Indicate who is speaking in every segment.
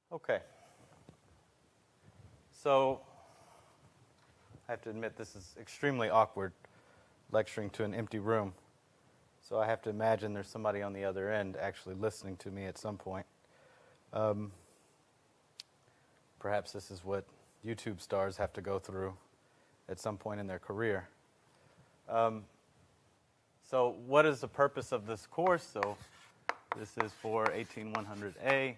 Speaker 1: Okay. So I have to admit this is extremely awkward, lecturing to an empty room. So I have to imagine there's somebody on the other end actually listening to me at some point. Perhaps this is what YouTube stars have to go through at some point in their career. So what is the purpose of this course? So this is for 18100A.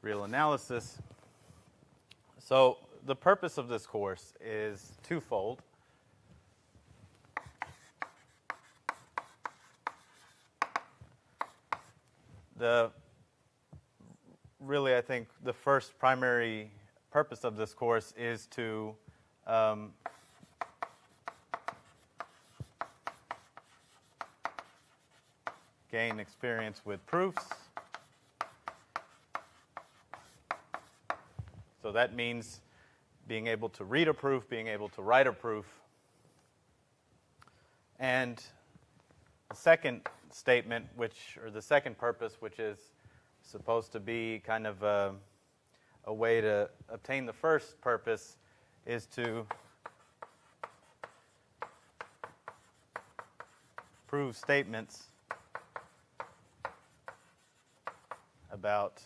Speaker 1: Real analysis. So the purpose of this course is twofold. Really, I think the first primary purpose of this course is to gain experience with proofs. So that means being able to read a proof, being able to write a proof. And the second statement, or the second purpose, which is supposed to be kind of a way to obtain the first purpose, is to prove statements about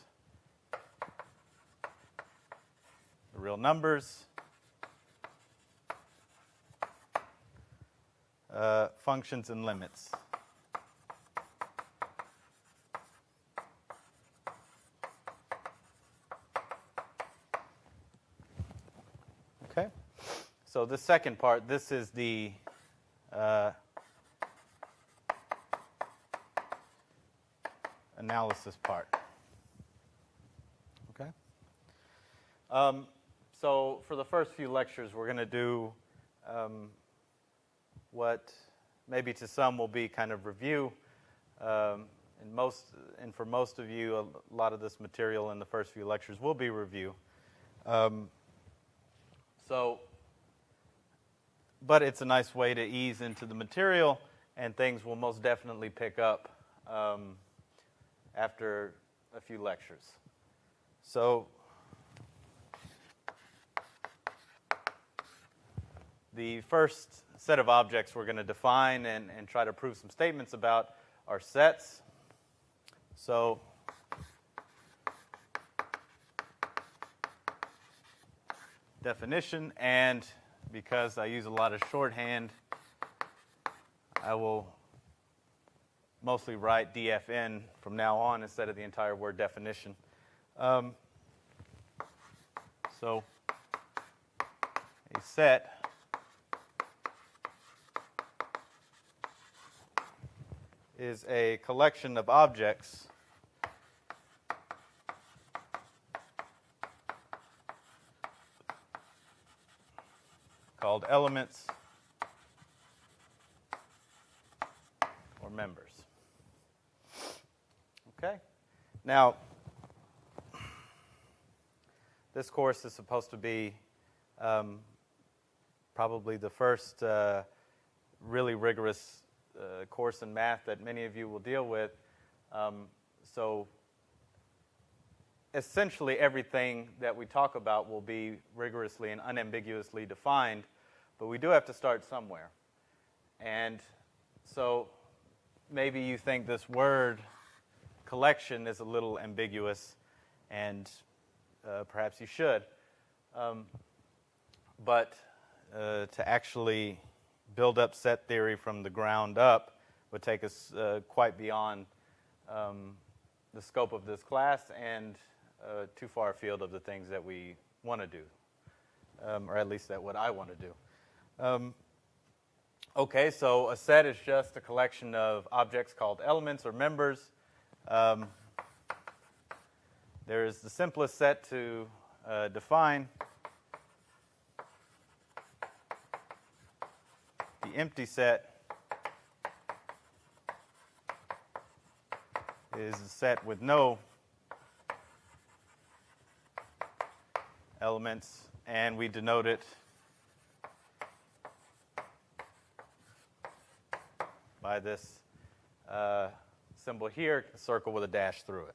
Speaker 1: the real numbers, functions, and limits. Okay, so the second part, this is the analysis part. Okay. So for the first few lectures, we're going to do what maybe to some will be kind of review. And for most of you, a lot of this material in the first few lectures will be review. But it's a nice way to ease into the material, and things will most definitely pick up after a few lectures. So the first set of objects we're going to define and try to prove some statements about are sets. So definition, and because I use a lot of shorthand, I will mostly write DFN from now on instead of the entire word definition. So a set is a collection of objects called elements or members. Okay? Now, this course is supposed to be probably the first really rigorous course in math that many of you will deal with. So essentially everything that we talk about will be rigorously and unambiguously defined, but we do have to start somewhere. And so maybe you think this word collection is a little ambiguous, and perhaps you should. But to actually build up set theory from the ground up would take us quite beyond the scope of this class and too far afield of the things that we want to do, or at least that what I want to do. Okay, so a set is just a collection of objects called elements or members. There is the simplest set to define. The empty set is a set with no elements, and we denote it by this symbol here, a circle with a dash through it.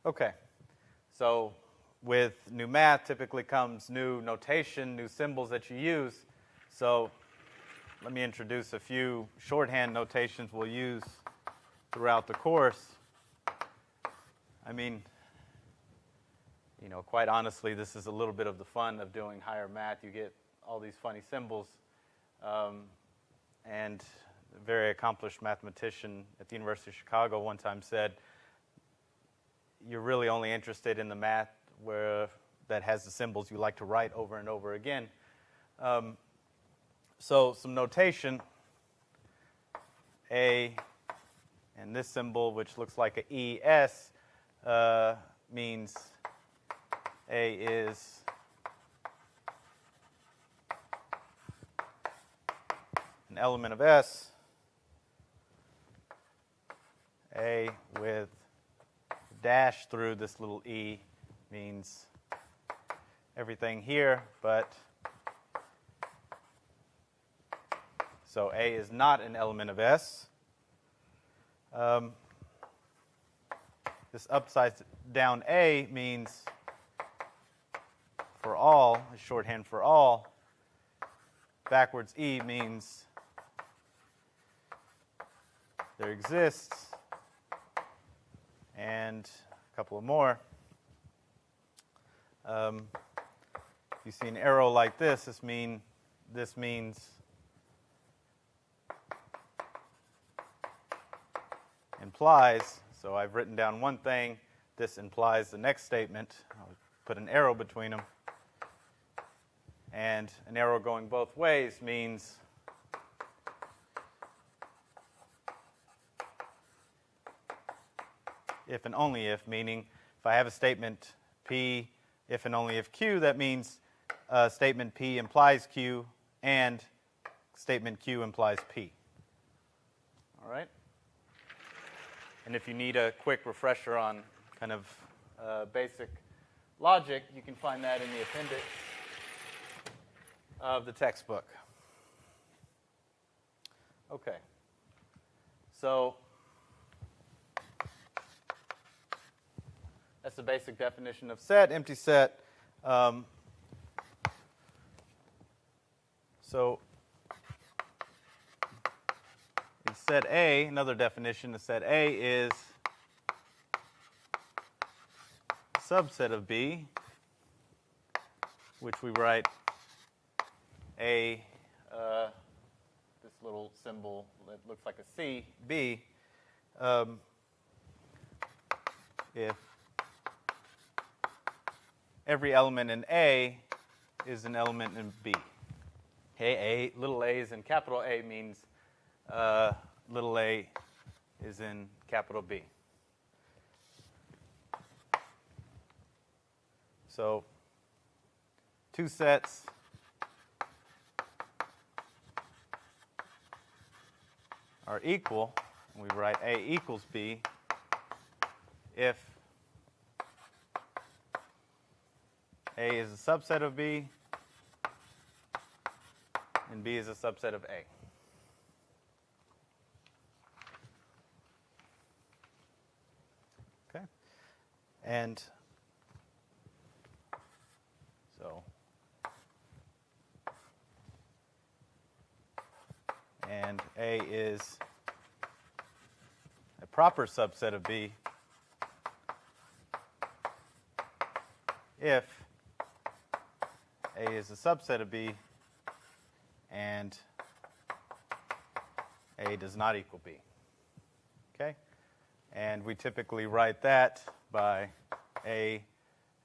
Speaker 1: Okay, so with new math typically comes new notation, new symbols that you use. So let me introduce a few shorthand notations we'll use throughout the course. I mean, you know, quite honestly, this is a little bit of the fun of doing higher math. You get all these funny symbols. And a very accomplished mathematician at the University of Chicago one time said, you're really only interested in the math that has the symbols you like to write over and over again. So some notation, A, and this symbol, which looks like a ES, means A is an element of S. A with dash through this little E means everything here, but so A is not an element of S. This upside down A means for all, is shorthand for all. Backwards E means there exists, and a couple of more. If you see an arrow like this, this means implies. So I've written down one thing. This implies the next statement. I'll put an arrow between them. And an arrow going both ways means if and only if, meaning if I have a statement P, if and only if Q, that means statement P implies Q and statement Q implies P. All right? And if you need a quick refresher on kind of basic logic, you can find that in the appendix of the textbook. Okay. So that's the basic definition of set, empty set. So in set A, another definition of set A is a subset of B, which we write A, this little symbol that looks like a C, B, if every element in A is an element in B. Okay, little a is in capital A means little a is in capital B. So two sets are equal, and we write A equals B if A is a subset of B and B is a subset of A. Okay? And so and A is a proper subset of B if A is a subset of B and A does not equal B. Okay? And we typically write that by A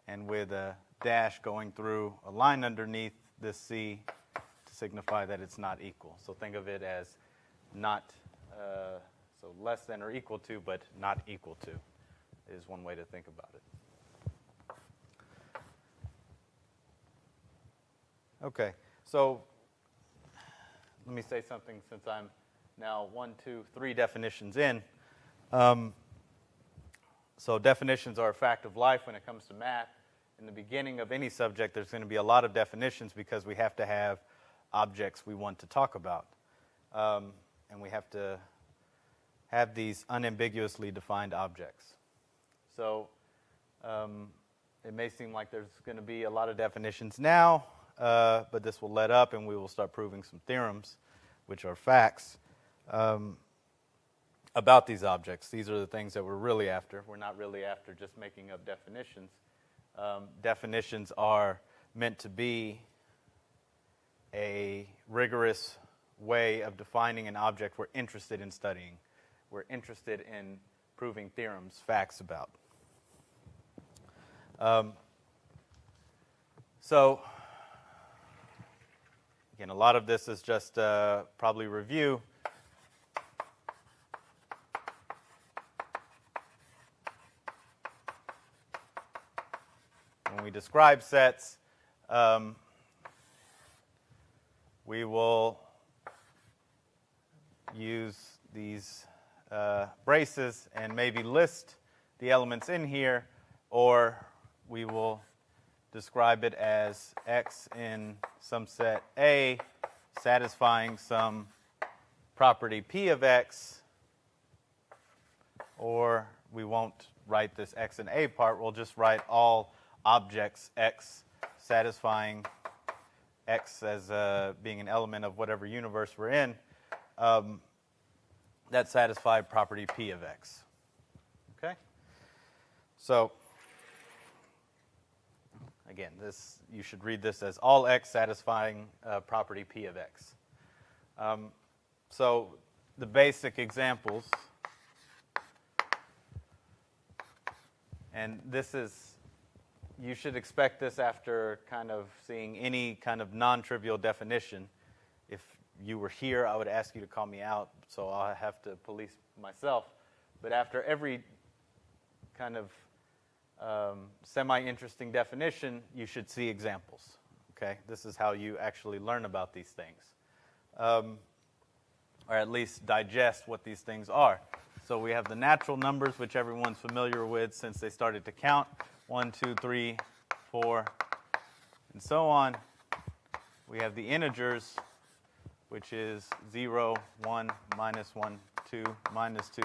Speaker 1: and with a dash going through a line underneath this C to signify that it's not equal. So think of it as not, so less than or equal to, but not equal to is one way to think about it. Okay, so let me say something since I'm now 1, 2, 3 definitions in. So definitions are a fact of life when it comes to math. in the beginning of any subject, there's going to be a lot of definitions because we have to have objects we want to talk about. And we have to have these unambiguously defined objects. So it may seem like there's going to be a lot of definitions now, but this will let up and we will start proving some theorems, which are facts, about these objects. These are the things that we're really after. We're not really after just making up definitions. Definitions are meant to be a rigorous way of defining an object we're interested in studying. We're interested in proving theorems, facts about. So, again, a lot of this is just probably review. When we describe sets, we will use these braces and maybe list the elements in here, or we will describe it as X in some set A satisfying some property P of X, or we won't write this X and A part. We'll just write all objects X satisfying X as being an element of whatever universe we're in that satisfy property P of X. Okay? So, again, this you should read this as all X satisfying property P of X. So, the basic examples, and this is, you should expect this after kind of seeing any kind of non-trivial definition. If you were here, I would ask you to call me out, so I'll have to police myself. But after every kind of semi-interesting definition, you should see examples. Okay? This is how you actually learn about these things. Or at least digest what these things are. So we have the natural numbers, which everyone's familiar with since they started to count. 1, 2, 3, 4, and so on. We have the integers, which is 0, 1, minus 1, 2, minus 2.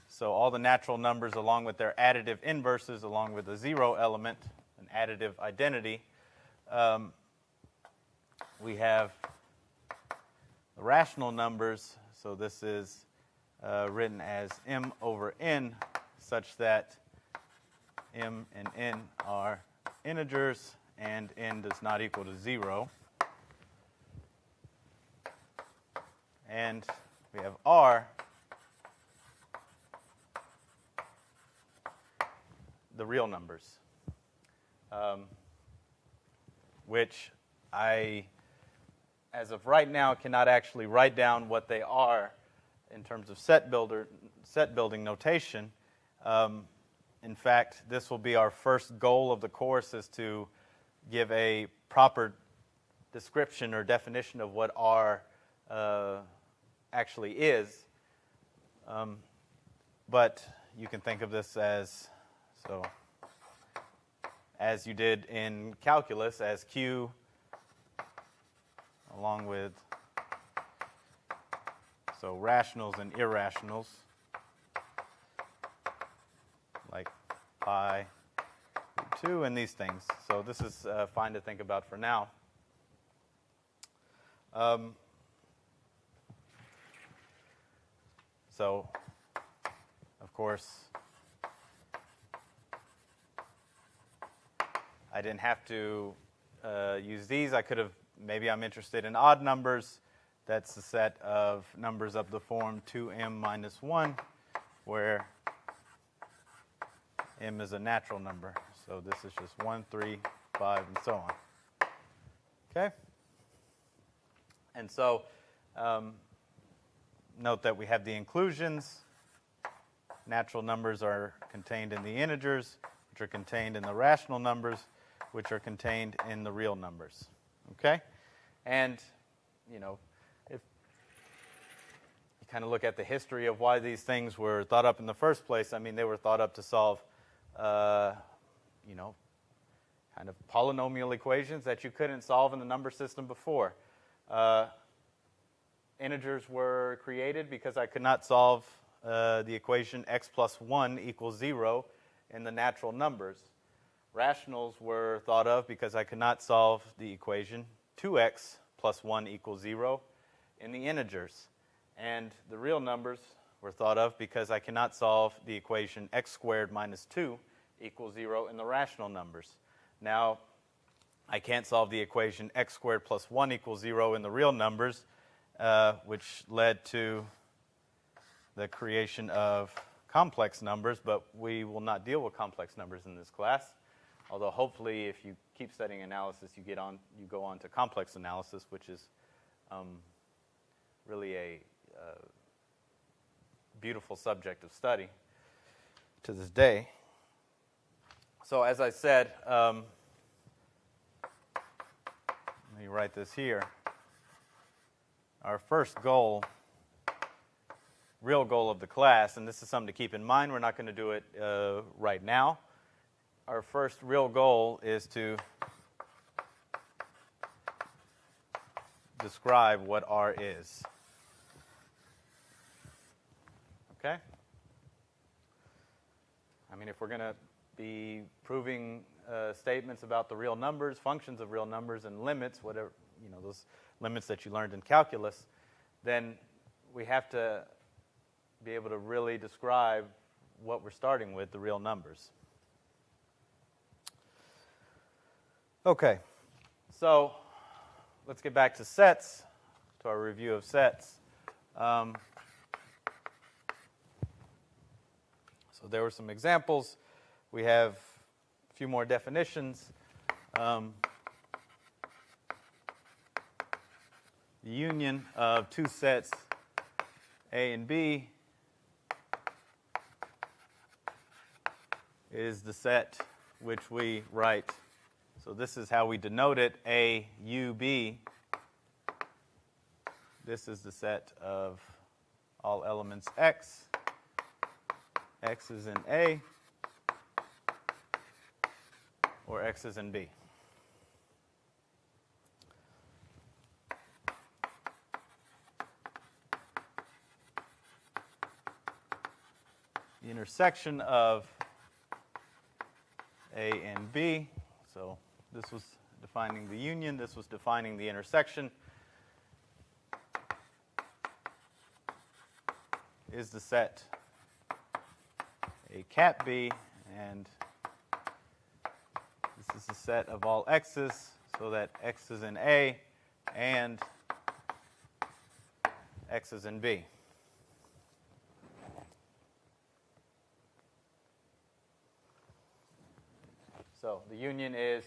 Speaker 1: So all the natural numbers along with their additive inverses, along with the 0 element, an additive identity. We have the rational numbers. So this is written as m over n, such that m and n are integers and n does not equal to 0. And we have R, the real numbers, which I, as of right now, cannot actually write down what they are in terms of set building notation. In fact, this will be our first goal of the course, is to give a proper description or definition of what R actually is. But you can think of this as, so as you did in calculus, as Q along with, so rationals and irrationals, like pi 2 and these things. So this is fine to think about for now. So, of course, I didn't have to use these. I could have, maybe I'm interested in odd numbers. That's the set of numbers of the form 2m minus 1, where m is a natural number. So this is just 1, 3, 5, and so on. Okay? And so note that we have the inclusions. Natural numbers are contained in the integers, which are contained in the rational numbers, which are contained in the real numbers. Okay? And, you know, if you kind of look at the history of why these things were thought up in the first place, I mean, they were thought up to solve, you know, kind of polynomial equations that you couldn't solve in the number system before. Integers were created because I could not solve the equation x plus 1 equals 0 in the natural numbers. Rationals were thought of because I could not solve the equation 2x plus 1 equals 0 in the integers. And the real numbers were thought of because I cannot solve the equation x squared minus 2 equals 0 in the rational numbers. Now, I can't solve the equation x squared plus 1 equals 0 in the real numbers, which led to the creation of complex numbers, but we will not deal with complex numbers in this class. Although hopefully, if you keep studying analysis, you go on to complex analysis, which is really a beautiful subject of study to this day. So, as I said, let me write this here. Our first goal, real goal of the class, and this is something to keep in mind. We're not going to do it right now. Our first real goal is to describe what R is. Okay? I mean, if we're going to be proving statements about the real numbers, functions of real numbers, and limits, whatever, those limits that you learned in calculus, then we have to be able to really describe what we're starting with, the real numbers. Okay, so let's get back to sets, to our review of sets. So there were some examples. We have a few more definitions. The union of two sets, A and B, is the set which we write. So this is how we denote it, A, U, B. This is the set of all elements X. X is in A, or X is in B. The intersection of A and B, so this was defining the union, this was defining the intersection, is the set A cap B, and this is the set of all x's, so that X is in A and X is in B. So the union is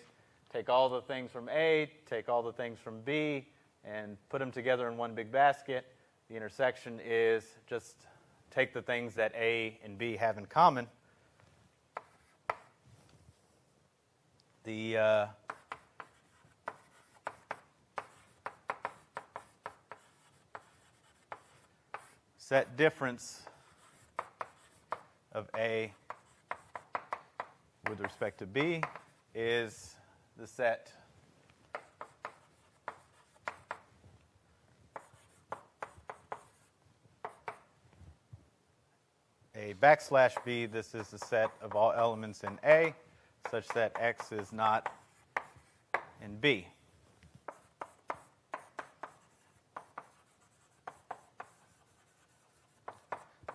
Speaker 1: take all the things from A, take all the things from B, and put them together in one big basket. The intersection is just take the things that A and B have in common. The set difference of A with respect to B is the set A backslash B. This is the set of all elements in A such that X is not in B.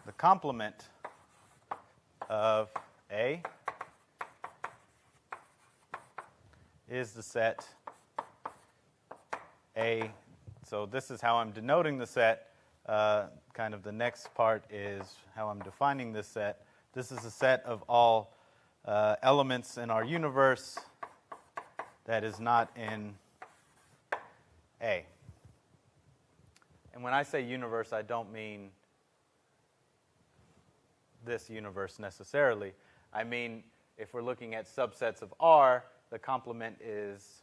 Speaker 1: The complement of A is the set A. So this is how I'm denoting the set. Kind of the next part is how I'm defining this set. This is a set of all elements in our universe that is not in A. And when I say universe, I don't mean this universe necessarily. I mean, if we're looking at subsets of R, the complement is,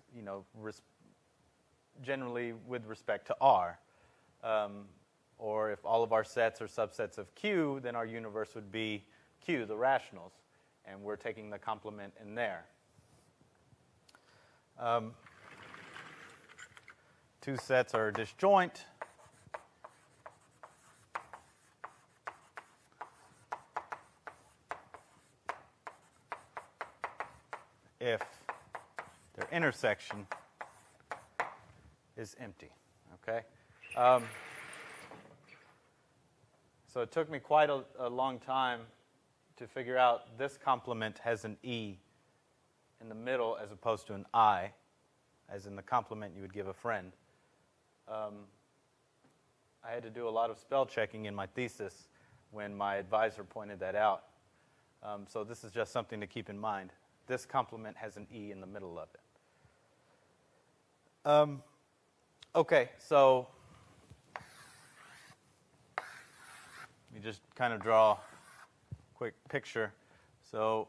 Speaker 1: generally with respect to R. Or if all of our sets are subsets of Q, then our universe would be Q, the rationals. And we're taking the complement in there. Two sets are disjoint. If their intersection is empty. Okay? So it took me quite a long time to figure out this complement has an E in the middle as opposed to an I, as in the complement you would give a friend. I had to do a lot of spell checking in my thesis when my advisor pointed that out. So this is just something to keep in mind. This complement has an E in the middle of it. Okay, so let me just kind of draw a quick picture. So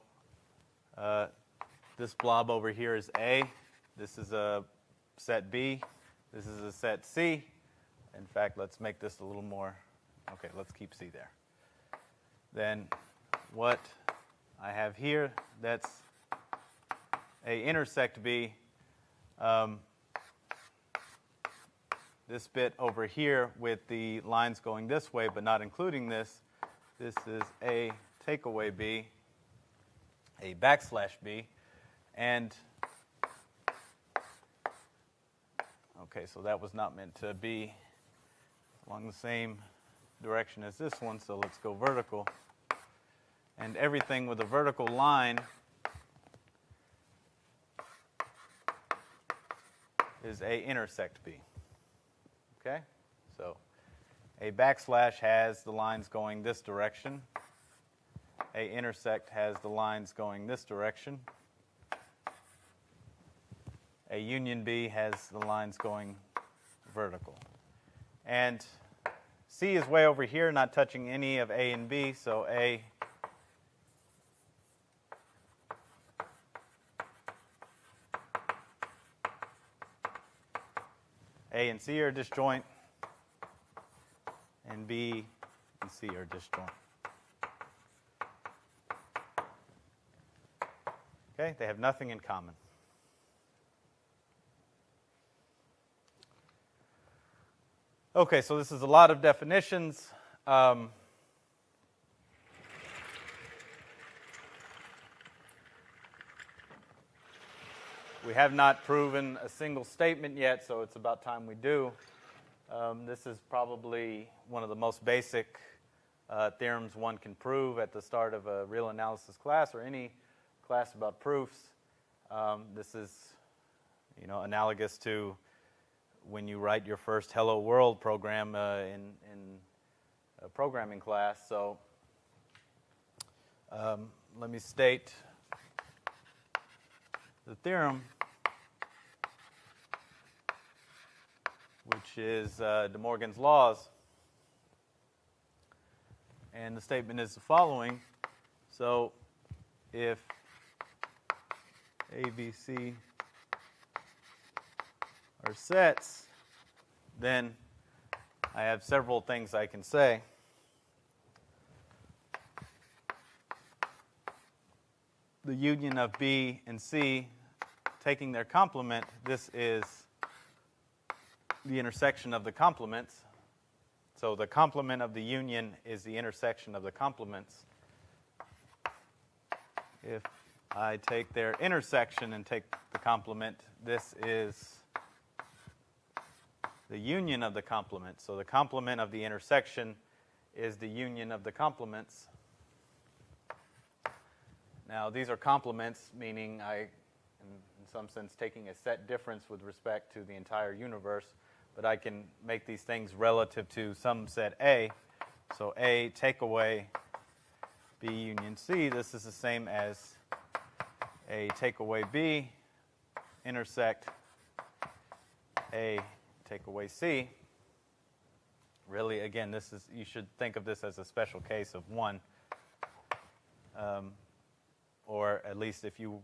Speaker 1: this blob over here is A. This is a set B. This is a set C. In fact, let's make this a little more. Okay, let's keep C there. Then what I have here, that's A intersect B. This bit over here with the lines going this way but not including this, this is A take away B, A backslash B, and okay, so that was not meant to be along the same direction as this one, so let's go vertical. And everything with a vertical line is A intersect B. Okay? So A backslash has the lines going this direction. A intersect has the lines going this direction. A union B has the lines going vertical. And C is way over here, not touching any of A and B, so A and C are disjoint, and B and C are disjoint. Okay, they have nothing in common. Okay, so this is a lot of definitions. We have not proven a single statement yet, so it's about time we do. This is probably one of the most basic theorems one can prove at the start of a real analysis class or any class about proofs. This is, analogous to when you write your first Hello World program in a programming class. So let me state the theorem, which is De Morgan's laws. And the statement is the following. So if A, B, C are sets, then I have several things I can say. The union of B and C taking their complement, this is the intersection of the complements. So the complement of the union is the intersection of the complements. If I take their intersection and take the complement, this is the union of the complements. So the complement of the intersection is the union of the complements. Now, these are complements, meaning I am, in some sense, taking a set difference with respect to the entire universe, but I can make these things relative to some set A. So A take away B union C, this is the same as A take away B intersect A take away C. Really, again, this is, you should think of this as a special case of one. Or at least if you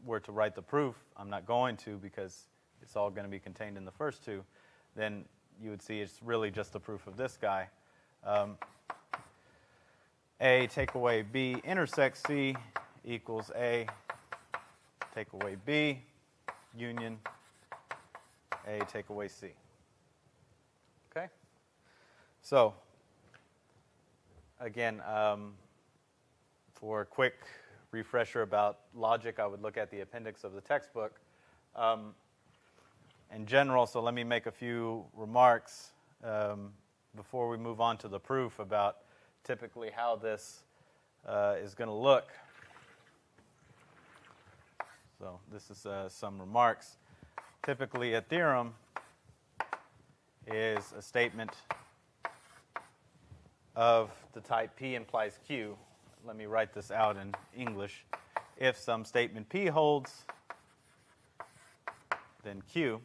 Speaker 1: were to write the proof, I'm not going to because it's all going to be contained in the first two, then you would see it's really just the proof of this guy. A take away B intersect C equals A take away B union A take away C. Okay? So, again, for a quick refresher about logic, I would look at the appendix of the textbook. In general, so let me make a few remarks before we move on to the proof about typically how this is going to look. So this is some remarks. Typically, a theorem is a statement of the type P implies Q. Let me write this out in English. If some statement P holds, then Q.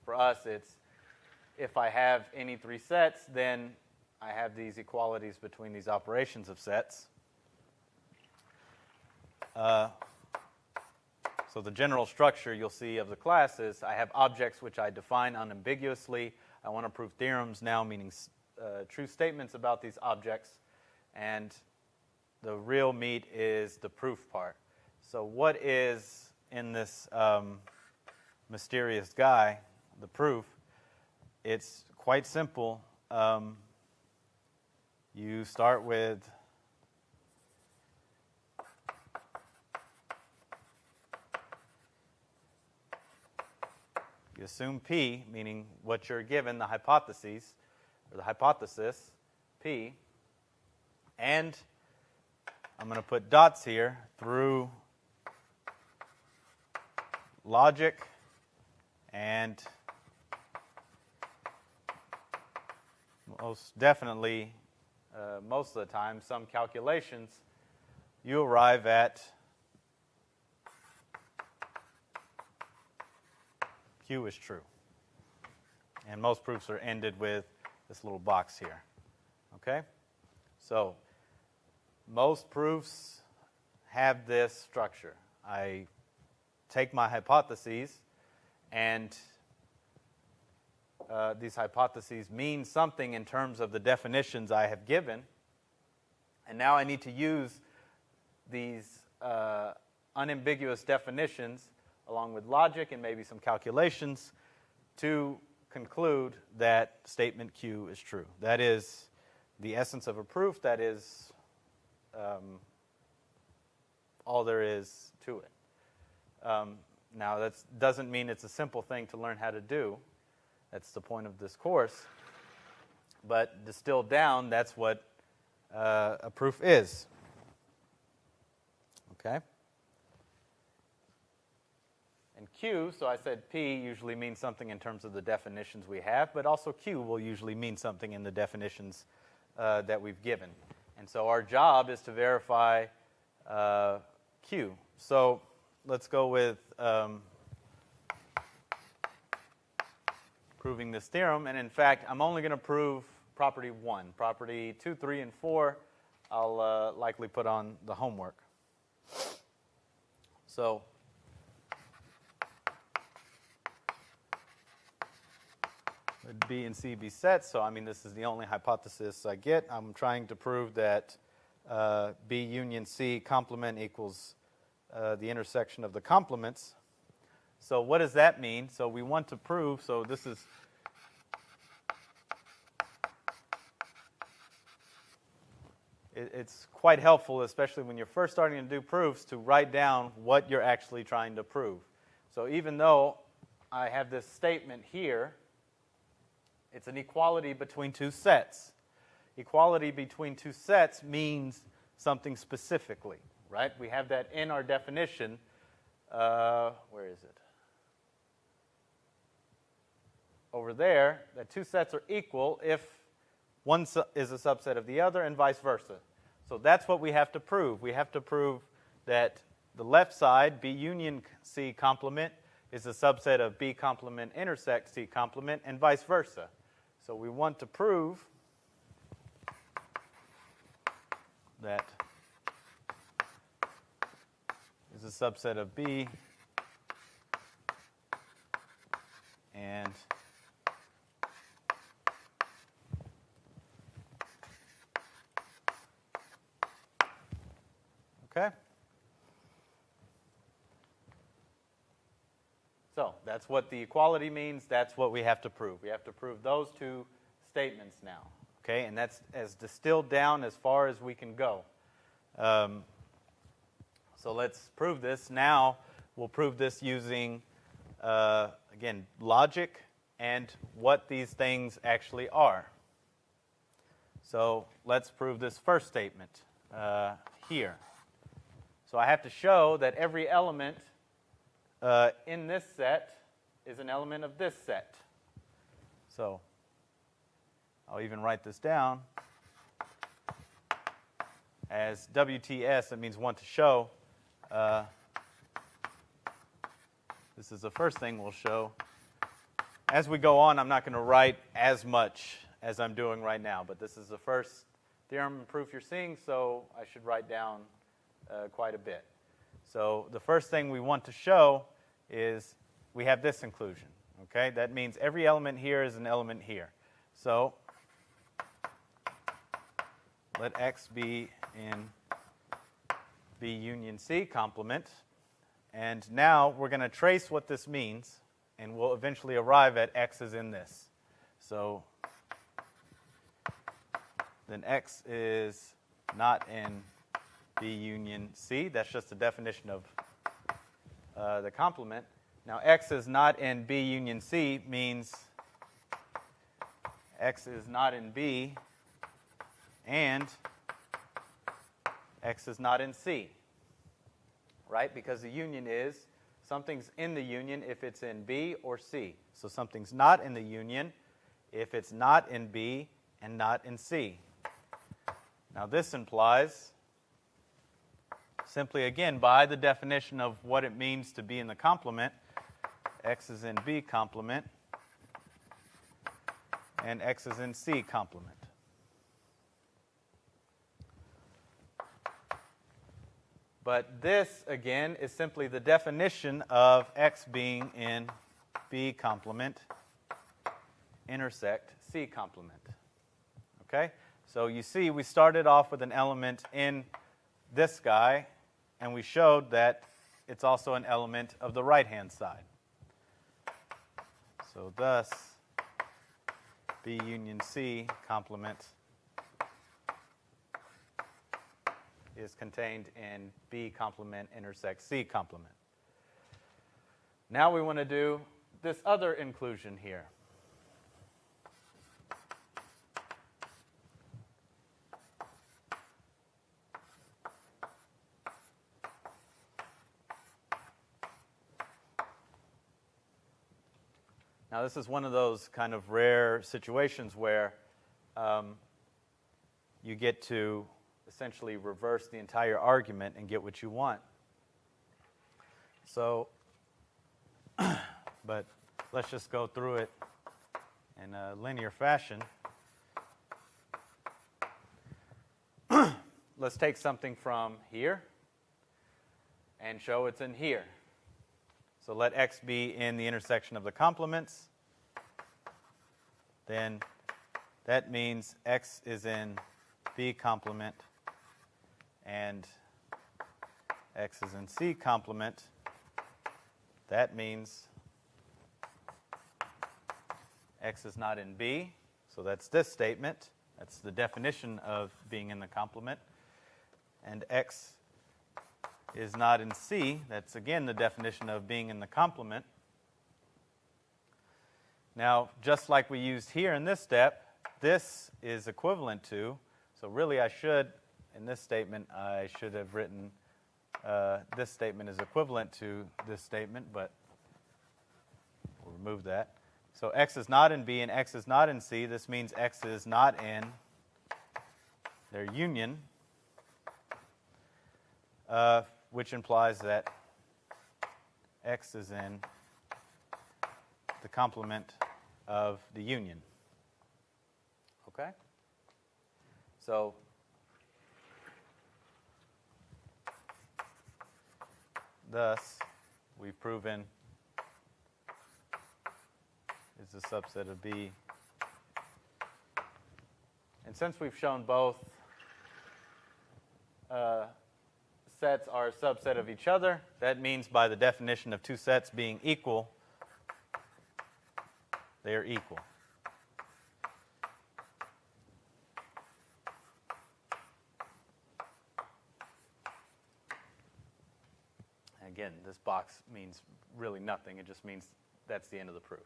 Speaker 1: For us, it's if I have any three sets, then I have these equalities between these operations of sets. So the general structure you'll see of the class is I have objects which I define unambiguously. I want to prove theorems now, meaning true statements about these objects. And the real meat is the proof part. So what is in this mysterious guy, the proof? It's quite simple. You start with you assume P, meaning what you're given, the hypotheses, or the hypothesis, P, and I'm going to put dots here through logic and most definitely, most of the time, some calculations, you arrive at Q is true. And most proofs are ended with this little box here. Okay? So, most proofs have this structure. I take my hypotheses, and these hypotheses mean something in terms of the definitions I have given. And now I need to use these unambiguous definitions along with logic and maybe some calculations to conclude that statement Q is true. That is the essence of a proof. That is all there is to it. Now, that doesn't mean it's a simple thing to learn how to do. That's the point of this course. But distilled down, that's what a proof is. Okay? And Q, so I said P usually means something in terms of the definitions we have, but also Q will usually mean something in the definitions that we've given. And so our job is to verify Q. So let's go with proving this theorem. And in fact, I'm only going to prove property 1. Property 2, 3, and 4, I'll likely put on the homework. So let B and C be sets. So, I mean, this is the only hypothesis I get. I'm trying to prove that B union C complement equals the intersection of the complements. So what does that mean? So we want to prove, so this is it's quite helpful, especially when you're first starting to do proofs, to write down what you're actually trying to prove. So even though I have this statement here, it's an equality between two sets. Equality between two sets means something specifically, right? We have that in our definition. Where is it? Over there, that two sets are equal if one is a subset of the other and vice versa. So that's what we have to prove. We have to prove that the left side, B union C complement, is a subset of B complement intersect C complement and vice versa. So we want to prove that is a subset of B and okay. So That's what the equality means. That's what we have to prove. We have to prove those two statements now. Okay, and that's as distilled down as far as we can go. So let's prove this. Now we'll prove this using, again, logic and what these things actually are. So let's prove this first statement here. So I have to show that every element in this set is an element of this set. So I'll even write this down as WTS. That means want to show. This is the first thing we'll show. As we go on, I'm not going to write as much as I'm doing right now, but this is the first theorem and proof you're seeing, so I should write down quite a bit. So the first thing we want to show is we have this inclusion. Okay, that means every element here is an element here. So let X be in B union C complement. And now we're going to trace what this means, and we'll eventually arrive at X is in this. So then X is not in B union C. That's just the definition of the complement. Now, X is not in B union C means X is not in B and X is not in C, right? Because the union is something's in the union if it's in B or C. So something's not in the union if it's not in B and not in C. Now, this implies simply, again, by the definition of what it means to be in the complement, X is in B complement, and X is in C complement. But this, again, is simply the definition of X being in B complement intersect C complement. Okay? So you see, we started off with an element in this guy, and we showed that it's also an element of the right-hand side. So thus, B union C complement is contained in B complement intersect C complement. Now we want to do this other inclusion here. Now, this is one of those kind of rare situations where you get to essentially reverse the entire argument and get what you want. So, but let's just go through it in a linear fashion. Let's take something from here and show it's in here. So let X be in the intersection of the complements. Then that means X is in B complement and X is in C complement. That means X is not in B. So that's this statement. That's the definition of being in the complement. And X is not in C. That's, again, the definition of being in the complement. Now, just like we used here in this step, this is equivalent to, so really I should, in this statement, I should have written this statement is equivalent to this statement, but we'll remove that. So X is not in B and X is not in C. This means X is not in their union, which implies that X is in the complement of the union. Okay? So thus, we've proven is a subset of B. And since we've shown both sets are a subset of each other, that means by the definition of two sets being equal, They are equal. Again, this box means really nothing. It just means that's the end of the proof.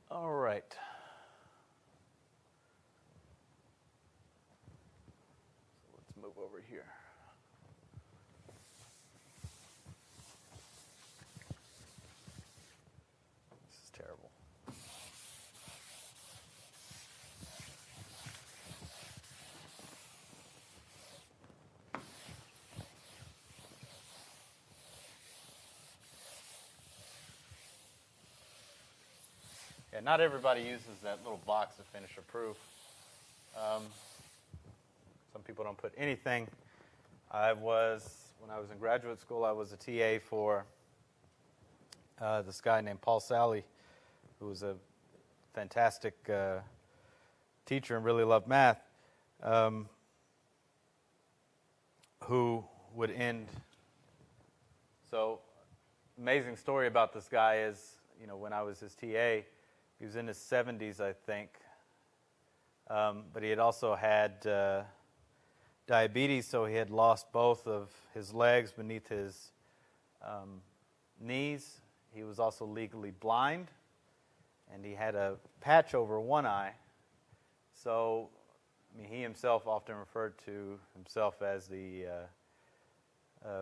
Speaker 1: All right. So let's move over here. This is terrible. Yeah, not everybody uses that little box to finish a proof. Some people don't put anything. When I was in graduate school, I was a TA for this guy named Paul Sally, who was a fantastic teacher and really loved math, who would end. So, amazing story about this guy is, when I was his TA, he was in his 70s, I think, but he had also had diabetes, so he had lost both of his legs beneath his knees. He was also legally blind, and he had a patch over one eye. So, he himself often referred to himself as the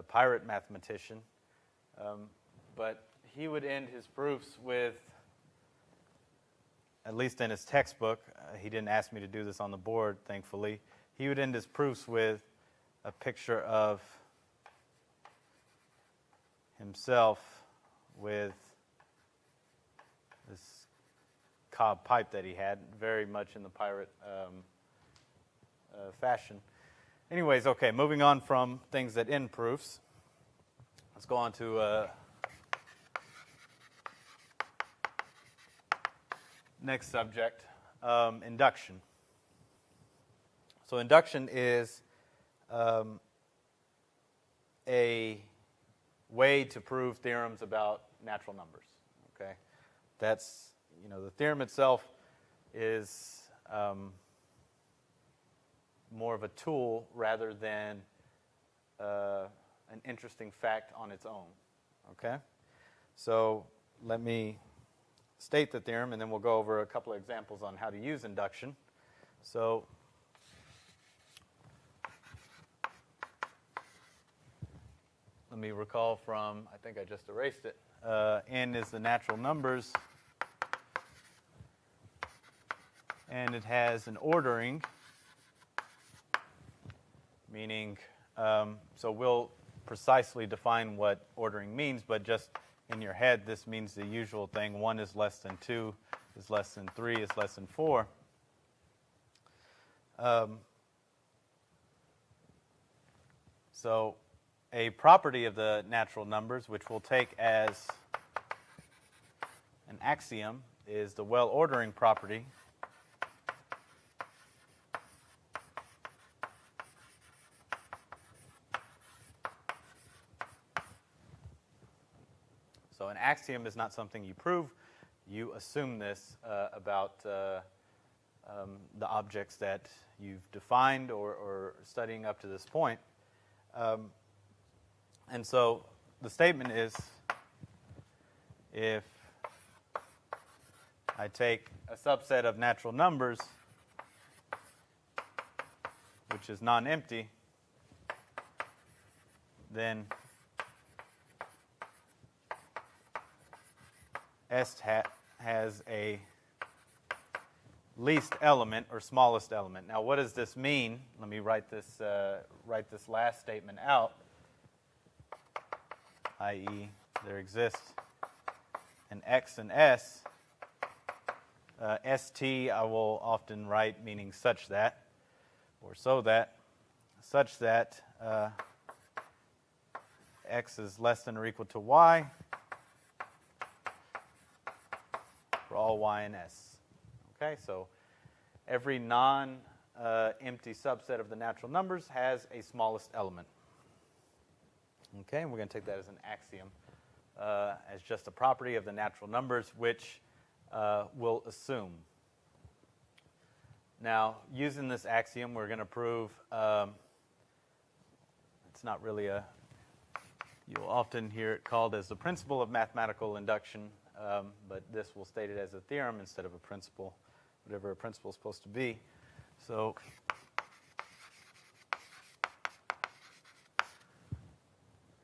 Speaker 1: pirate mathematician. But he would end his proofs with, at least in his textbook, he didn't ask me to do this on the board, thankfully. He would end his proofs with a picture of himself with this cob pipe that he had, very much in the pirate fashion. Anyways, okay, moving on from things that end proofs. Let's go on to next subject, induction. So induction is a way to prove theorems about natural numbers. Okay, that's, the theorem itself is more of a tool rather than an interesting fact on its own. Okay, so let me state the theorem, and then we'll go over a couple of examples on how to use induction. So let me recall from, I think I just erased it. N is the natural numbers, and it has an ordering, meaning, so we'll precisely define what ordering means, but just in your head, this means the usual thing. 1 is less than 2, is less than 3, is less than 4. So a property of the natural numbers, which we'll take as an axiom, is the well-ordering property. So an axiom is not something you prove. You assume this about the objects that you've defined or studying up to this point. And so the statement is, if I take a subset of natural numbers, which is non-empty, then S has a least element or smallest element. Now, what does this mean? Let me write this last statement out, i.e., there exists an X and S. ST I will often write meaning such that, or so that, such that X is less than or equal to Y for all Y and S. Okay, so every non-empty subset of the natural numbers has a smallest element. Okay, and we're going to take that as an axiom, as just a property of the natural numbers, which we'll assume. Now, using this axiom, we're going to prove, it's not really you'll often hear it called as the principle of mathematical induction, but this will state it as a theorem instead of a principle, whatever a principle is supposed to be. So,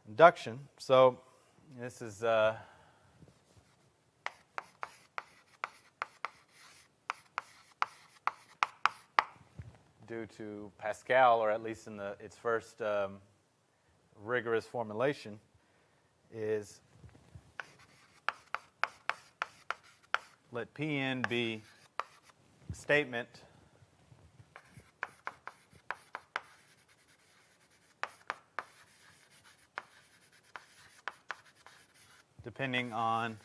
Speaker 1: induction. So, this is due to Pascal, or at least in its first rigorous formulation, is let Pn be a statement depending on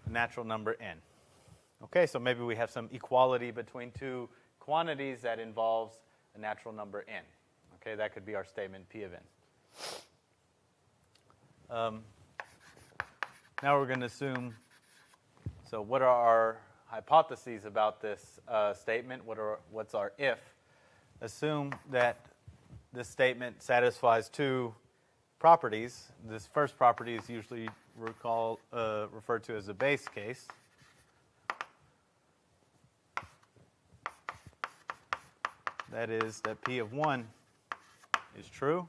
Speaker 1: the natural number n. Okay, so maybe we have some equality between two quantities that involves a natural number n. Okay, that could be our statement P of n. Now we're going to assume, so what are our hypotheses about this statement? What's our if? Assume that this statement satisfies two properties. This first property is usually referred to as a base case. That is that P of 1 is true.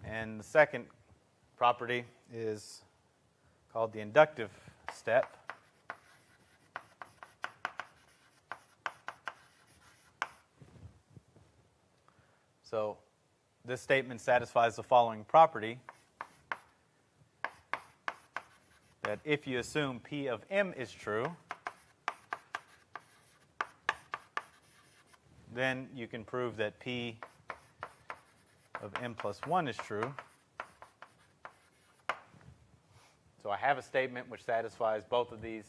Speaker 1: And the second property is called the inductive step. So this statement satisfies the following property, that if you assume P of m is true, then you can prove that P of m plus 1 is true. So I have a statement which satisfies both of these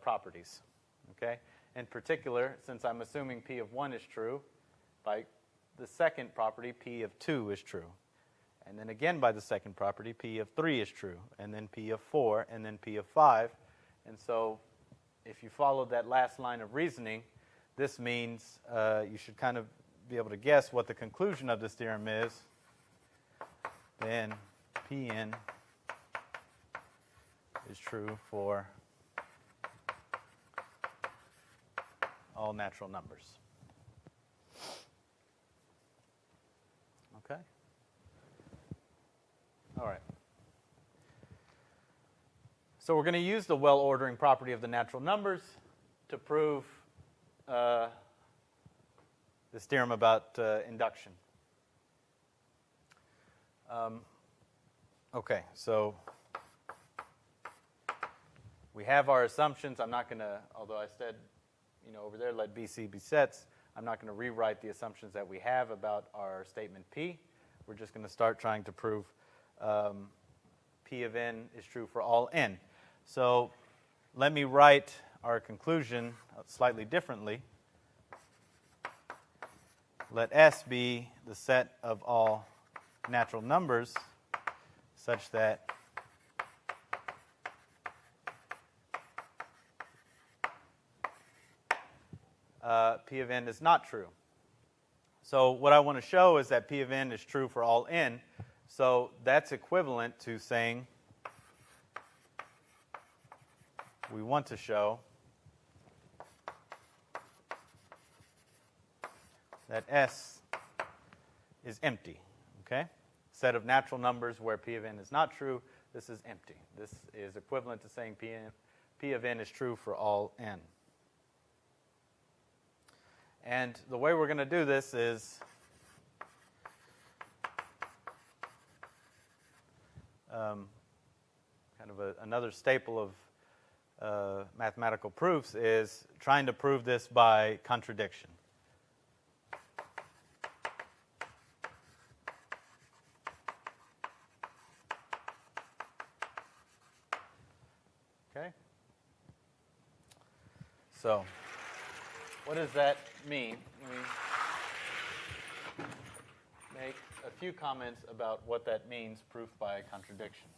Speaker 1: properties. Okay? In particular, since I'm assuming P of 1 is true, by the second property, P of 2 is true. And then again by the second property, P of 3 is true. And then P of 4, and then P of 5. And so if you followed that last line of reasoning, this means you should kind of be able to guess what the conclusion of this theorem is. Then Pn is true for all natural numbers. Okay? All right. So we're going to use the well-ordering property of the natural numbers to prove this theorem about induction. Okay, so we have our assumptions. I'm not going to, although I said, over there, let BC be sets, I'm not going to rewrite the assumptions that we have about our statement P. We're just going to start trying to prove P of n is true for all n. So let me write our conclusion slightly differently. Let S be the set of all natural numbers such that P of n is not true. So what I want to show is that P of n is true for all n. So that's equivalent to saying we want to show that S is empty. Okay? Set of natural numbers where P of n is not true, this is empty. This is equivalent to saying P of n is true for all n. And the way we're going to do this is kind of another staple of mathematical proofs is trying to prove this by contradiction. Okay? So, what does that mean? Let me make a few comments about what that means, proof by contradiction.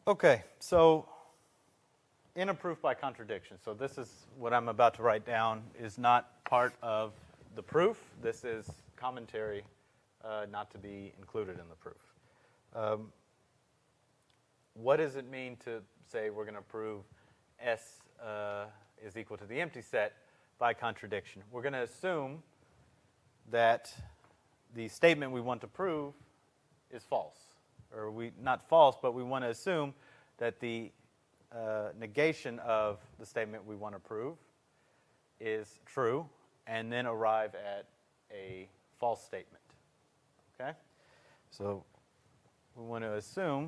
Speaker 1: Okay, so in a proof by contradiction, so this is what I'm about to write down is not part of the proof. This is commentary not to be included in the proof. What does it mean to say we're going to prove S is equal to the empty set by contradiction? We're going to assume that the statement we want to prove is false. Or not false, but we want to assume that the negation of the statement we want to prove is true, and then arrive at a false statement. Okay? So we want to assume,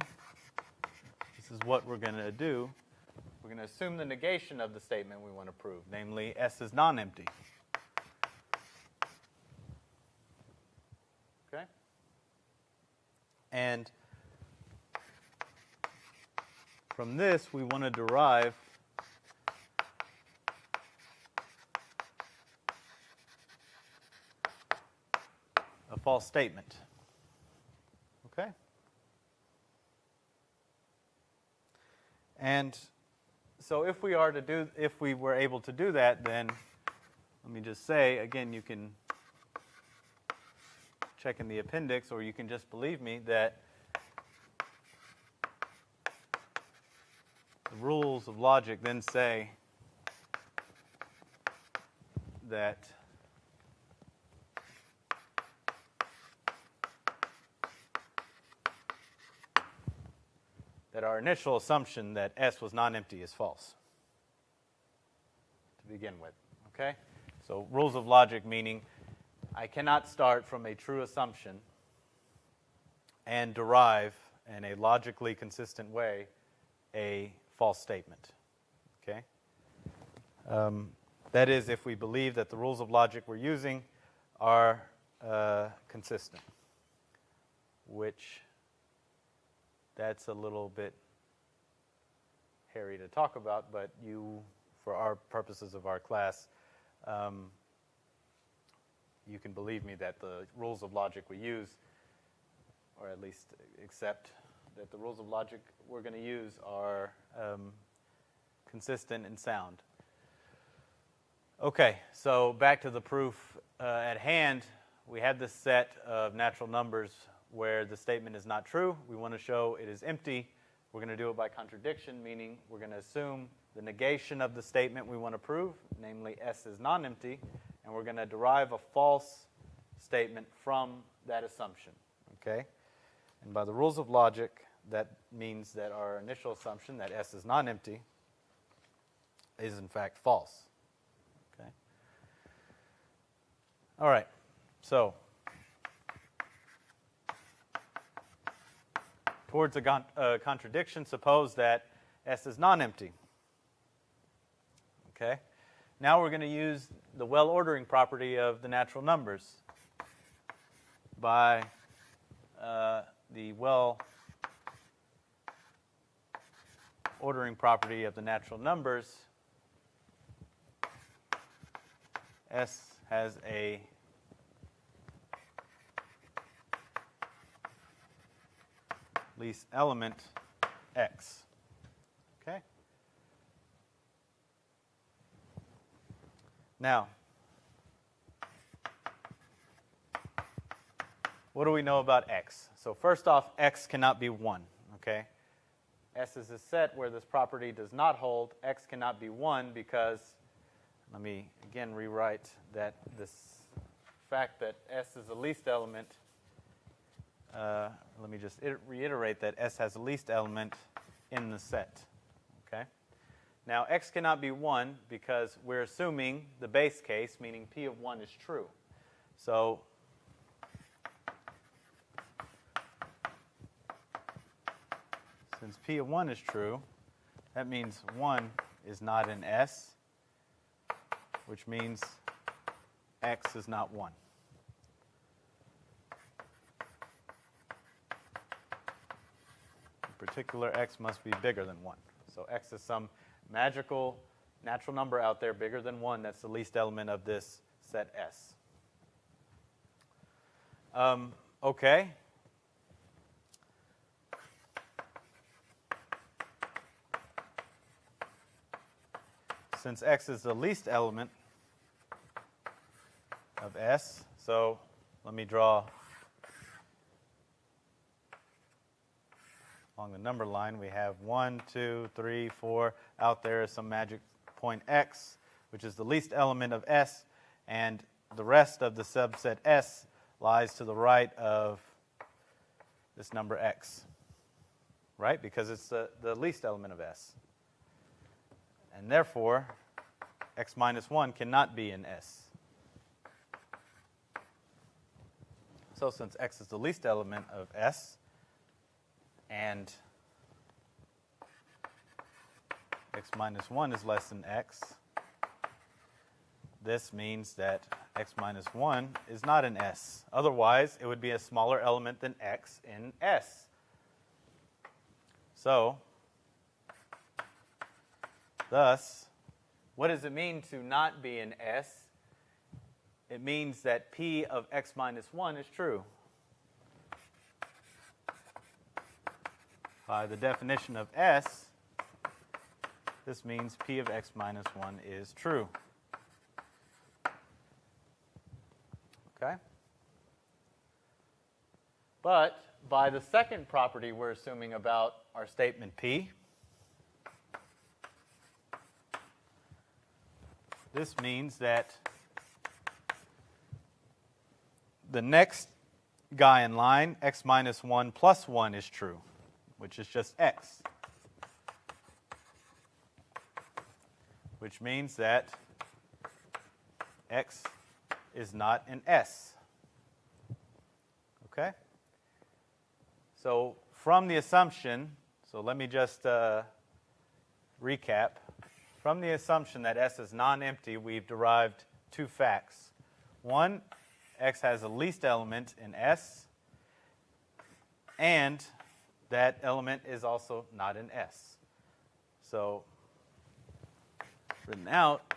Speaker 1: this is what we're going to do, we're going to assume the negation of the statement we want to prove, namely S is non-empty. Okay? And from this, we want to derive a false statement. Okay? And so if we were able to do that, then let me just say, again, you can check in the appendix, or you can just believe me that the rules of logic then say that our initial assumption that S was non-empty is false to begin with. Okay? So rules of logic meaning I cannot start from a true assumption and derive in a logically consistent way a false statement. Okay? That is, if we believe that the rules of logic we're using are consistent, which that's a little bit hairy to talk about, but for our purposes of our class, you can believe me that the rules of logic we use, or at least accept that the rules of logic we're going to use are consistent and sound. Okay, so back to the proof at hand. We have this set of natural numbers where the statement is not true. We want to show it is empty. We're going to do it by contradiction, meaning we're going to assume the negation of the statement we want to prove, namely S is non-empty, and we're going to derive a false statement from that assumption. Okay? And by the rules of logic, that means that our initial assumption that S is non-empty is in fact false. Okay? All right. So towards a contradiction, suppose that S is non-empty. Okay? Now we're going to use the well-ordering property of the natural numbers by the well-ordering property of the natural numbers. S has a least element X. Okay? Now, what do we know about X? So first off, X cannot be 1. Okay? S is a set where this property does not hold. X cannot be 1 because, let me again rewrite that this fact that S is the least element let me just reiterate that S has the least element in the set. Okay? Now, X cannot be 1 because we're assuming the base case, meaning P of 1 is true. So, since P of 1 is true, that means 1 is not in S, which means X is not 1. In particular, X must be bigger than 1. So X is some magical natural number out there bigger than 1. That's the least element of this set S. Okay. Since X is the least element of S, so let me draw along the number line. We have 1, 2, 3, 4. Out there is some magic point X, which is the least element of S, and the rest of the subset S lies to the right of this number X, right? Because it's the least element of S. And therefore, X minus 1 cannot be in S. So since X is the least element of S, and X minus 1 is less than X, this means that X minus 1 is not in S. Otherwise, it would be a smaller element than X in S. So, thus, what does it mean to not be in S? It means that P of X minus 1 is true. By the definition of S, this means P of X minus 1 is true. Okay? But by the second property we're assuming about our statement P, this means that the next guy in line, X minus 1 plus 1, is true, which is just X. Which means that X is not in S. Okay? So from the assumption, so let me just recap. From the assumption that S is non-empty, we've derived two facts. One, X has the least element in S, and that element is also not in S. So, written out,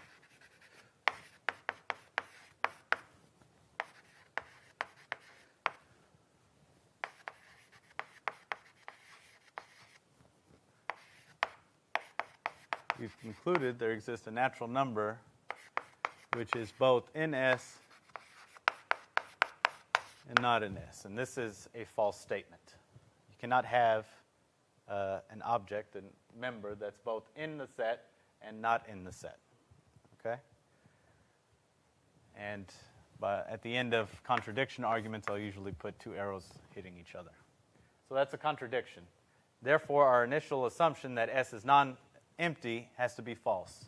Speaker 1: we've concluded there exists a natural number which is both in S and not in S. And this is a false statement. You cannot have an object, a member, that's both in the set and not in the set. Okay? And at the end of contradiction arguments, I'll usually put two arrows hitting each other. So that's a contradiction. Therefore, our initial assumption that S is non-empty has to be false.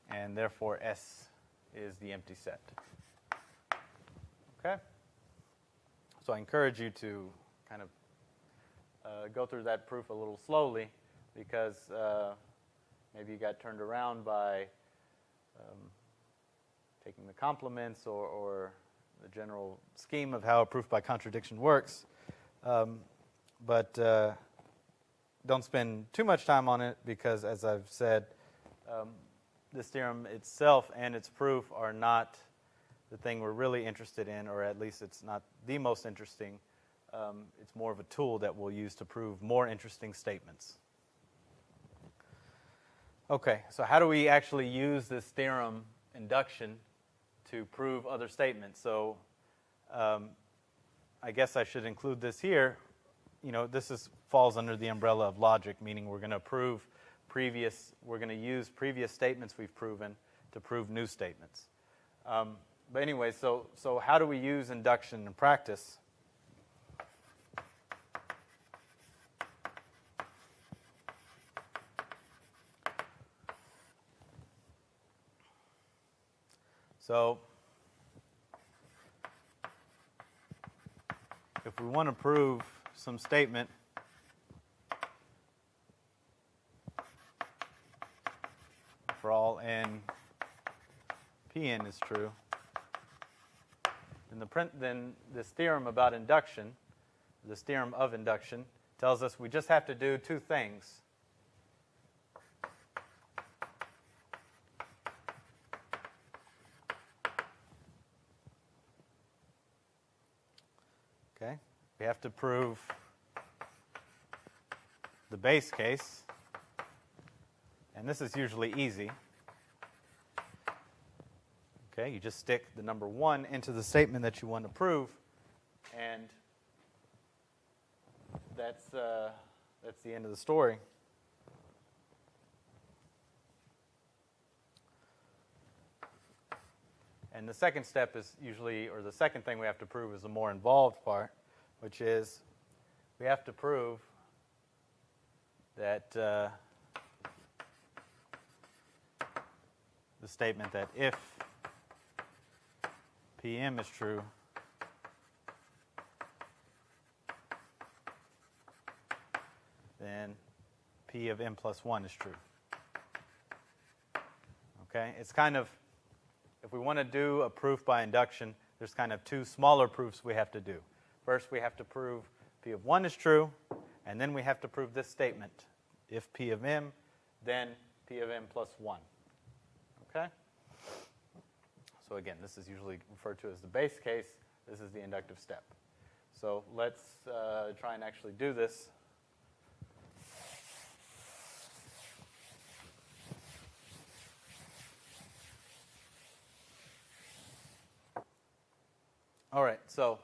Speaker 1: And therefore, S is the empty set. Okay? So I encourage you to kind of go through that proof a little slowly, because maybe you got turned around by taking the complements or the general scheme of how a proof by contradiction works. But don't spend too much time on it, because, as I've said, this theorem itself and its proof are not the thing we're really interested in, or at least it's not the most interesting. It's more of a tool that we'll use to prove more interesting statements. Okay, so how do we actually use this theorem, induction, to prove other statements? So I guess I should include this here. You know, this falls under the umbrella of logic, meaning we're going to use previous statements we've proven to prove new statements. But anyway, so how do we use induction in practice? So if we want to prove some statement for all n Pn is true, then this theorem about induction, this theorem of induction, tells us we just have to do two things. Okay? We have to prove the base case, and this is usually easy. Okay, you just stick the number 1 into the statement that you want to prove, and that's the end of the story. And the second step is usually, or the second thing we have to prove is the more involved part, which is we have to prove that the statement that if Pm is true, then P of m plus 1 is true. Okay? It's kind of, if we want to do a proof by induction, there's kind of two smaller proofs we have to do. First, we have to prove P of 1 is true, and then we have to prove this statement. If P of m, then P of m plus 1. Okay? So again, this is usually referred to as the base case. This is the inductive step. So let's try and actually do this. All right, so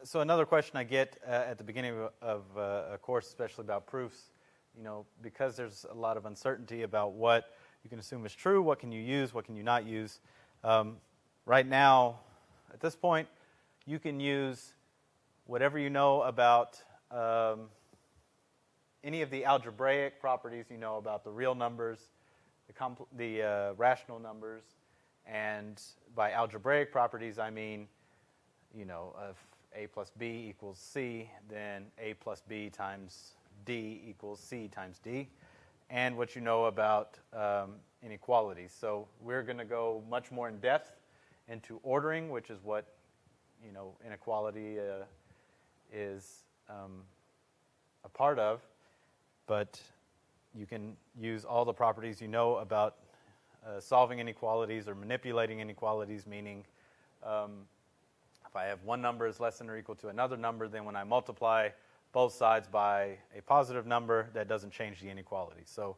Speaker 1: so another question I get at the beginning of a course, especially about proofs, because there's a lot of uncertainty about what you can assume is true, what can you use, what can you not use. Right now, at this point, you can use whatever you know about any of the algebraic properties you know about the real numbers, the rational numbers, and by algebraic properties I mean, if a plus b equals c, then a plus b times d equals c times d, and what you know about inequalities. So we're going to go much more in depth into ordering, which is what inequality is a part of. But you can use all the properties you know about solving inequalities or manipulating inequalities, meaning if I have one number is less than or equal to another number, then when I multiply both sides by a positive number, that doesn't change the inequality. So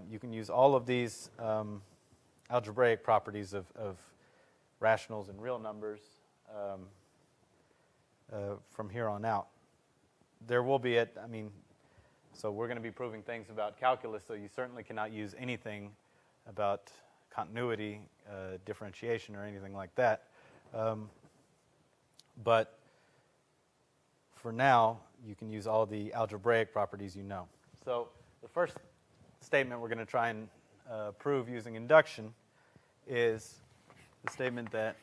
Speaker 1: you can use all of these algebraic properties of rationals and real numbers from here on out. There will be so we're going to be proving things about calculus, so you certainly cannot use anything about continuity, differentiation, or anything like that. But for now, you can use all the algebraic properties you know. So the first statement we're going to try and prove using induction is the statement that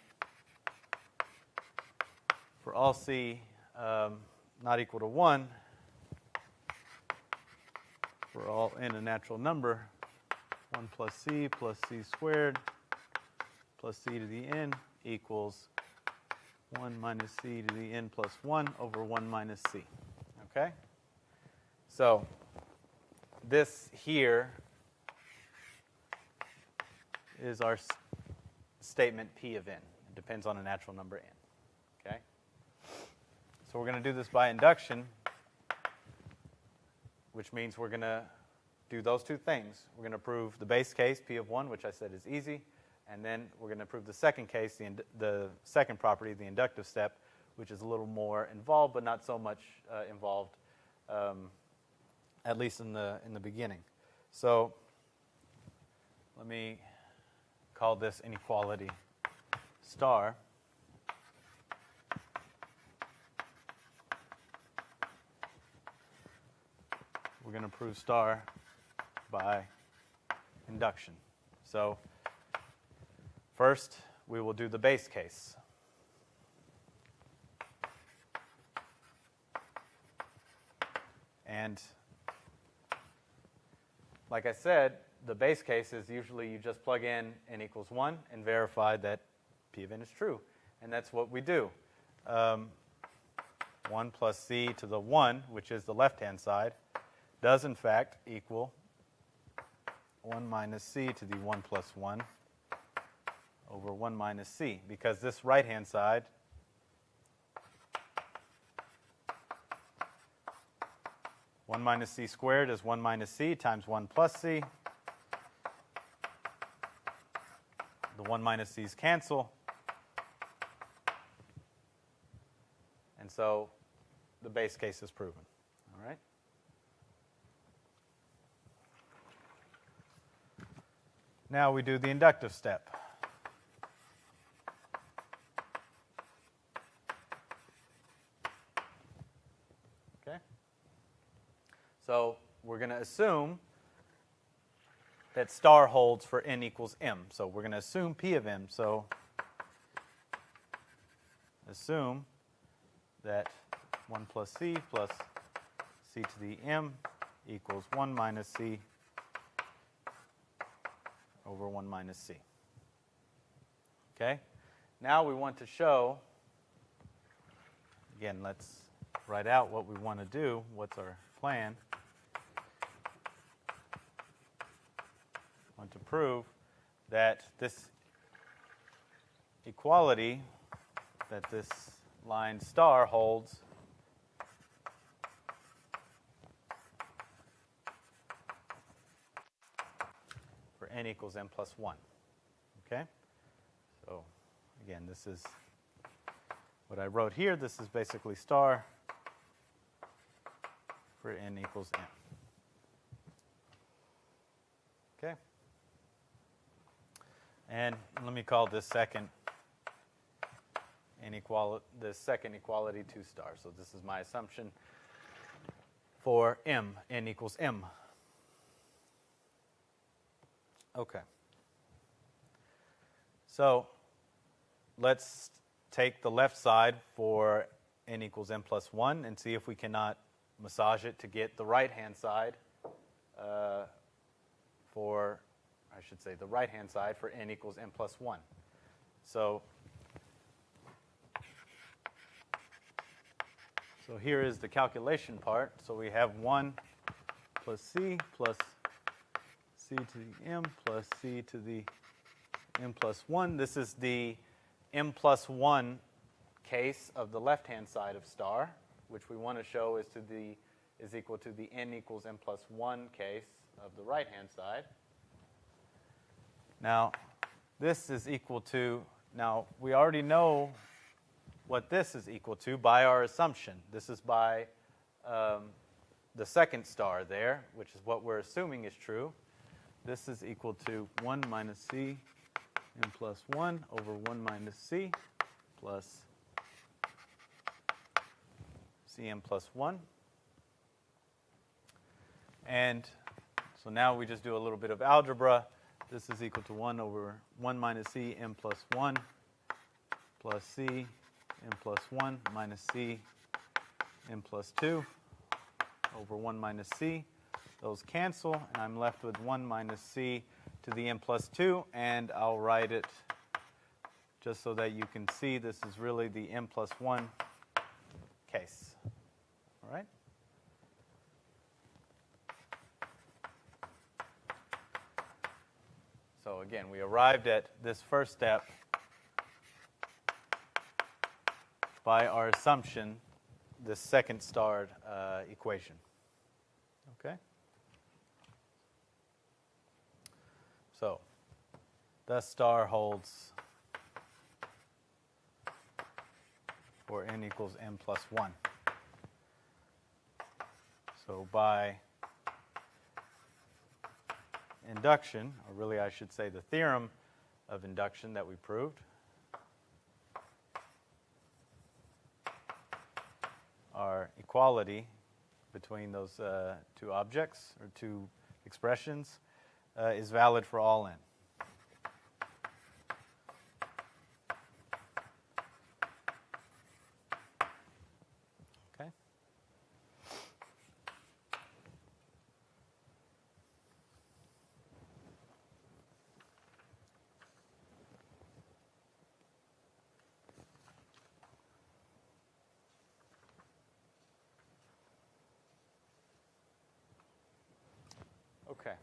Speaker 1: for all c not equal to 1, for all n a natural number, 1 plus c squared plus c to the n equals 1 minus c to the n plus 1 over 1 minus c. Okay? So this here is our statement P of n. It depends on a natural number n. Okay? So we're going to do this by induction, which means we're going to do those two things. We're going to prove the base case, P of 1, which I said is easy, and then we're going to prove the second case, the second property, the inductive step, which is a little more involved, but not so much involved at least in the beginning. So let me call this inequality star. We're going to prove star by induction. So first, we will do the base case. And like I said, the base case is usually you just plug in n equals 1 and verify that P of n is true. And that's what we do. 1 plus c to the 1, which is the left-hand side, does in fact equal 1 minus c to the 1 plus 1 over 1 minus c, because this right-hand side (1 minus c squared) is 1 minus c times 1 plus c. The 1 minus c's cancel. And so the base case is proven. All right? Now we do the inductive step. Okay? So we're going to assume that star holds for n equals m. So we're going to assume P of m. So assume that 1 plus c plus c to the m equals 1 minus c over 1 minus c. Okay? Now we want to show, again, let's write out what we want to do. What's our plan? I want to prove that this equality, that this line star holds for n equals n plus 1. Okay? So, again, this is what I wrote here. This is basically star for n equals n. Okay? And let me call this second equality 2 star. So this is my assumption for m, n equals m. Okay. So let's take the left side for n equals n plus 1 and see if we cannot massage it to get the right-hand side the right-hand side for n equals n plus 1. So here is the calculation part. So we have 1 plus c plus c to the m plus c to the m plus 1. This is the m plus 1 case of the left-hand side of star, which we want to show is equal to the n equals n plus 1 case of the right-hand side. Now, this is equal to, now we already know what this is equal to by our assumption. This is by the second star there, which is what we're assuming is true. This is equal to 1 minus c n plus 1 over 1 minus c plus cm plus 1. And so now we just do a little bit of algebra. This is equal to 1 over 1 minus c m plus 1 plus c m plus 1 minus c m plus 2 over 1 minus c. Those cancel, and I'm left with 1 minus c to the m plus 2, and I'll write it just so that you can see this is really the m plus 1 case. All right? So again, we arrived at this first step by our assumption, this second starred equation. Okay? So, thus star holds for n equals n plus 1. So by induction, or really I should say the theorem of induction that we proved, our equality between those two objects or two expressions is valid for all n. Okay. Okay.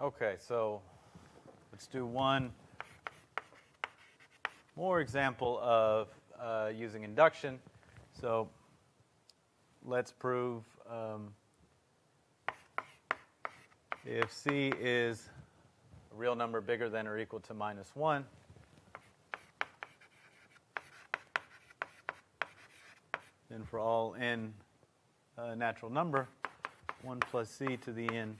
Speaker 1: Okay, so let's do one more example of using induction. So let's prove if C is a real number bigger than or equal to -1, then for all n natural number, 1 plus C to the n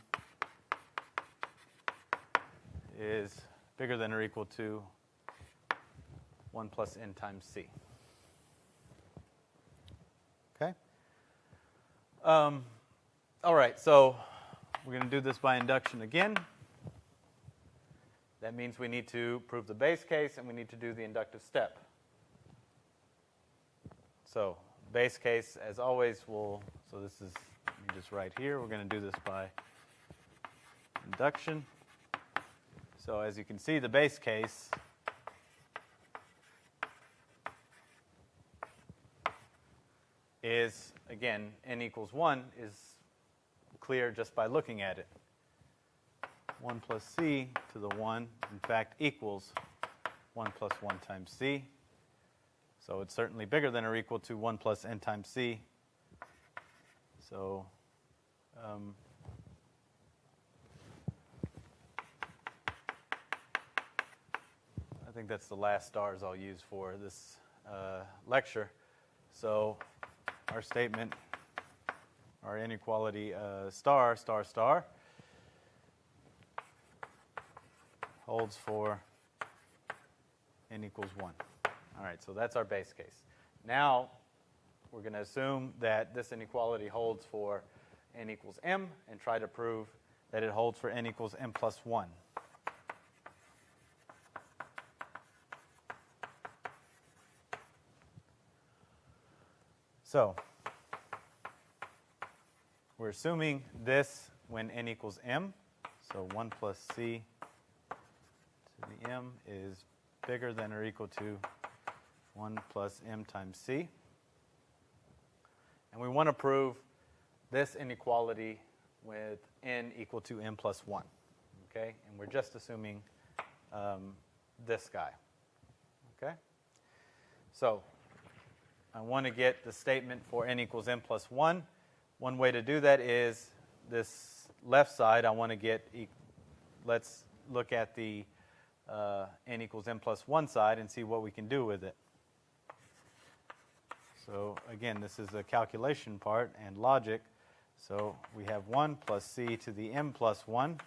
Speaker 1: is bigger than or equal to 1 plus n times C. Okay? All right, so we're going to do this by induction again. That means we need to prove the base case and we need to do the inductive step. So base case, as always, so this is, let me just write here, we're going to do this by induction. So as you can see, the base case is, again, n equals 1 is clear just by looking at it. 1 plus C to the 1, in fact, equals 1 plus 1 times C. So it's certainly bigger than or equal to 1 plus n times C. So I think that's the last stars I'll use for this lecture. So our statement, our inequality star, star, star, holds for n equals 1. All right, so that's our base case. Now we're going to assume that this inequality holds for n equals m and try to prove that it holds for n equals m plus 1. So we're assuming this when n equals m. So 1 plus C to the m is bigger than or equal to 1 plus m times C. And we want to prove this inequality with n equal to m plus 1. Okay? And we're just assuming this guy. Okay? So I want to get the statement for n equals m plus 1. One way to do that is this left side. I want to get, let's look at the n equals m plus 1 side and see what we can do with it. So again, this is the calculation part and logic. So we have 1 plus C to the m plus 1.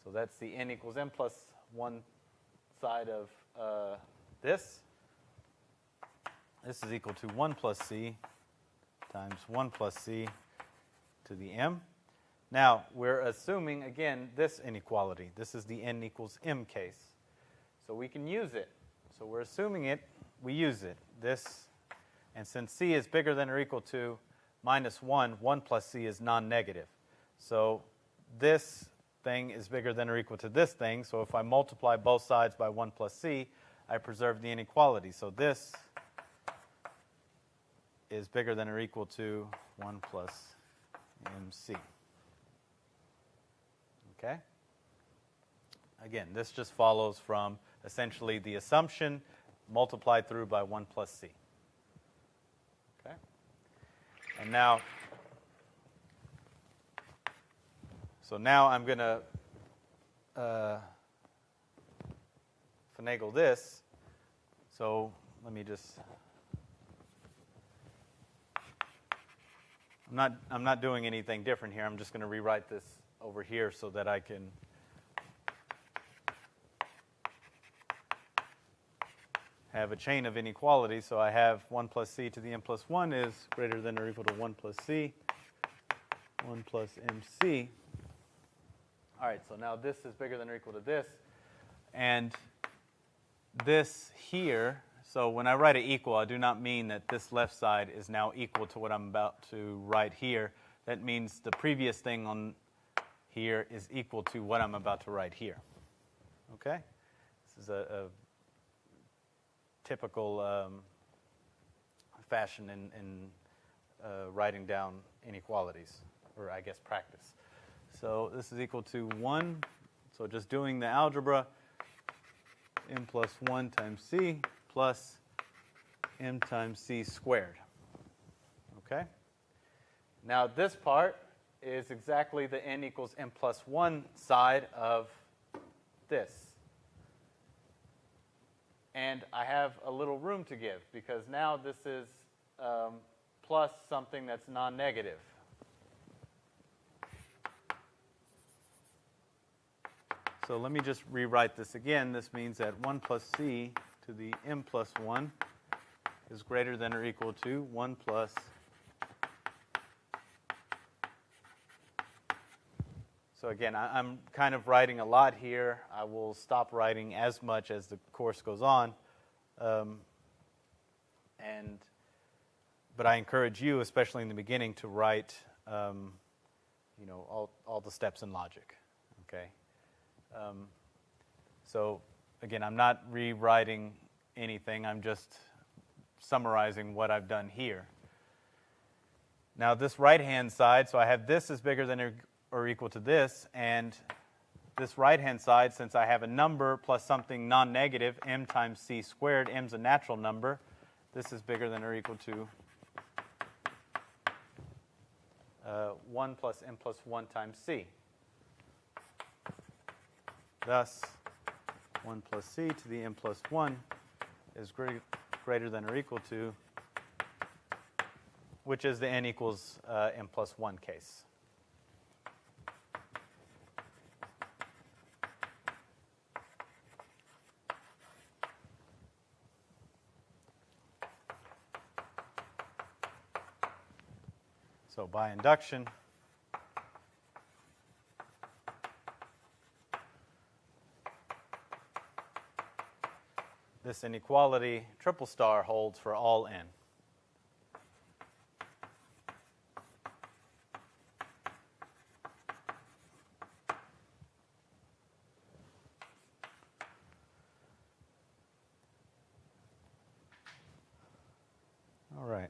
Speaker 1: So that's the n equals m plus 1 side of this. This is equal to 1 plus C times 1 plus C to the m. Now, we're assuming, again, this inequality. This is the n equals m case. So we can use it. So we're assuming it, we use it. This, And since c is bigger than or equal to minus 1, 1 plus c is non-negative. So this thing is bigger than or equal to this thing. So if I multiply both sides by 1 plus c, I preserve the inequality. So this is bigger than or equal to 1 plus mc. Okay? Again, this just follows from essentially the assumption multiplied through by 1 plus c. Okay? And now, so now I'm going to finagle this. So let me just, I'm not doing anything different here. I'm just going to rewrite this over here so that I can have a chain of inequalities. So I have 1 plus c to the n plus 1 is greater than or equal to 1 plus c, 1 plus mc. All right, so now this is bigger than or equal to this. And this here, so when I write an equal, I do not mean that this left side is now equal to what I'm about to write here. That means the previous thing on here is equal to what I'm about to write here. Okay? This is a typical fashion in writing down inequalities, or I guess practice. So this is equal to 1. So just doing the algebra, m plus 1 times c plus m times c squared. Okay? Now this part is exactly the n equals m plus 1 side of this. And I have a little room to give because now this is plus something that's non-negative. So let me just rewrite this again. This means that 1 plus c to the m plus 1 is greater than or equal to 1 plus So again, I'm kind of writing a lot here. I will stop writing as much as the course goes on. But I encourage you, especially in the beginning, to write all the steps in logic. Okay? So again, I'm not rewriting anything. I'm just summarizing what I've done here. Now this right-hand side, so I have this is bigger than or equal to this, and this right-hand side, since I have a number plus something non-negative, m times c squared, m's a natural number, this is bigger than or equal to 1 plus m plus 1 times c. Thus, 1 plus c to the m plus 1 is greater than or equal to, which is the n equals m plus 1 case. So by induction, this inequality, triple star, holds for all n. All right.